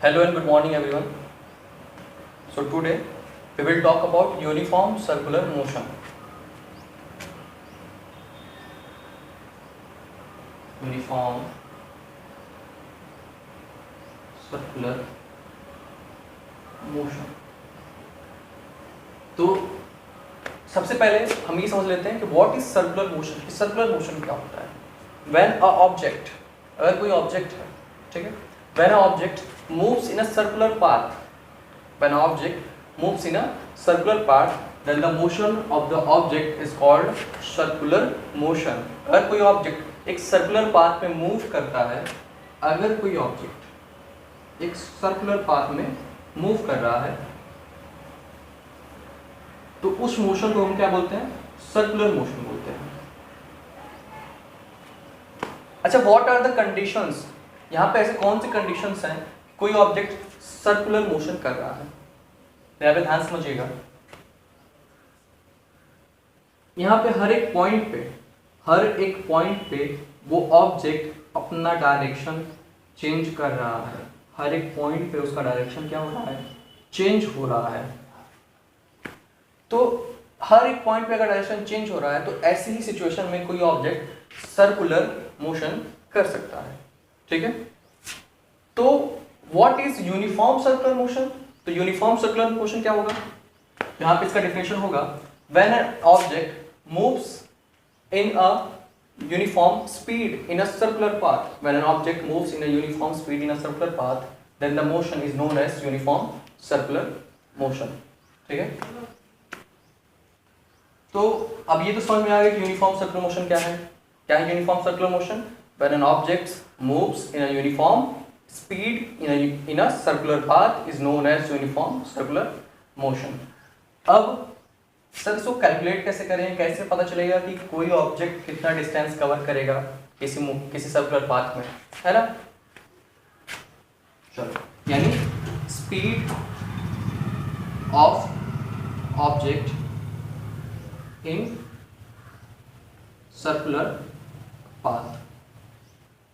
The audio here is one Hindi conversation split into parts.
Hello and good morning everyone. So today we will talk about uniform circular motion. Uniform circular motion. तो सबसे पहले हम ये समझ लेते हैं कि what is circular motion. Circular motion क्या होता है? व्हेन अ ऑब्जेक्ट, अगर कोई ऑब्जेक्ट है, ठीक है, when a object moves in a circular path, when an object moves in a circular path, then the motion of the object is called circular motion. अगर कोई ऑब्जेक्ट एक सर्कुलर पाथ में मूव करता है, अगर कोई ऑब्जेक्ट एक सर्कुलर पाथ में मूव कर रहा है तो उस मोशन को हम क्या बोलते हैं? सर्कुलर मोशन बोलते हैं. अच्छा, व्हाट आर द कंडीशंस? यहाँ पे ऐसे कौन सी कंडीशंस हैं कोई ऑब्जेक्ट सर्कुलर मोशन कर रहा है? यहाँ पे ध्यान समझिएगा. यहाँ पे हर एक पॉइंट पे वो ऑब्जेक्ट अपना डायरेक्शन चेंज कर रहा है. हर एक पॉइंट पे उसका डायरेक्शन क्या हो रहा है? चेंज हो रहा है. तो हर एक पॉइंट पे अगर डायरेक्शन चेंज हो रहा है तो ऐसी ही सिचुएशन में कोई ऑब्जेक्ट सर्कुलर मोशन कर सकता है. ठीक है. तो what is uniform circular motion? तो यूनिफॉर्म सर्कुलर मोशन क्या होगा? यहाँ पे इसका डेफिनेशन होगा when an object moves in a uniform speed in a circular path. When an object moves in a uniform speed in a circular path, then the motion is known as uniform circular motion. ठीक है. तो अब ये तो समझ में आ गया कि यूनिफॉर्म सर्कुलर मोशन क्या है. क्या है uniform circular motion? When an object moves in a uniform speed in a circular path is known as uniform circular motion. अब सर इसको कैलकुलेट कैसे करें? कैसे पता चलेगा कि कोई ऑब्जेक्ट कितना डिस्टेंस कवर करेगा किसी सर्कुलर पाथ में, है ना? चलो, यानी speed of object in circular path.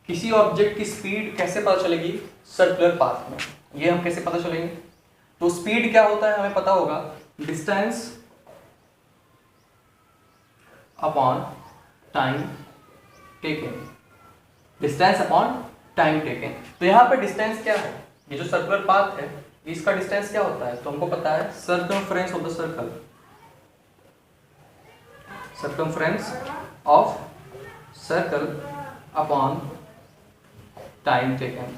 किसी ऑब्जेक्ट की स्पीड कैसे पता चलेगी सर्कुलर पाथ में? ये हम कैसे पता चलेंगे? तो स्पीड क्या होता है हमें पता होगा, distance upon time taken. Distance upon time taken. तो यहां पे डिस्टेंस क्या है? ये जो सर्कुलर पाथ है इसका डिस्टेंस क्या होता है? तो हमको पता है circumference of the circle. Circumference of circle upon time taken.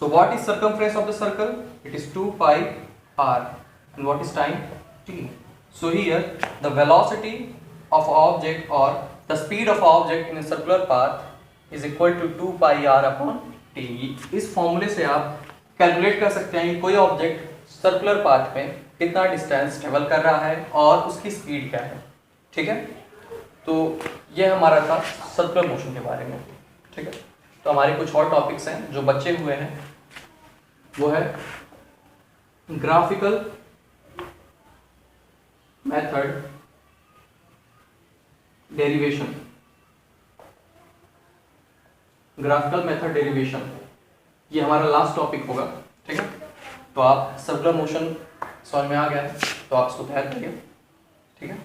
So what is circumference of the circle? It is 2 pi r. And what is time? T. So here the velocity of object or the speed of object in a circular path is equal to 2 pi r upon t. इस फॉर्मूले से आप कैलकुलेट कर सकते हैं कि कोई ऑब्जेक्ट सर्कुलर पाथ में कितना डिस्टेंस ट्रेवल कर रहा है और उसकी स्पीड क्या है. ठीक है. तो ये हमारा था सर्कुलर मोशन के बारे में. ठीक है. तो हमारे कुछ और टॉपिक्स हैं जो बचे हुए हैं, वो है graphical method derivation. Graphical method derivation ये हमारा लास्ट टॉपिक होगा. ठीक है. तो आप सर्कुलर मोशन समझ में आ गया है तो आप इसको तैयार करिए. ठीक है.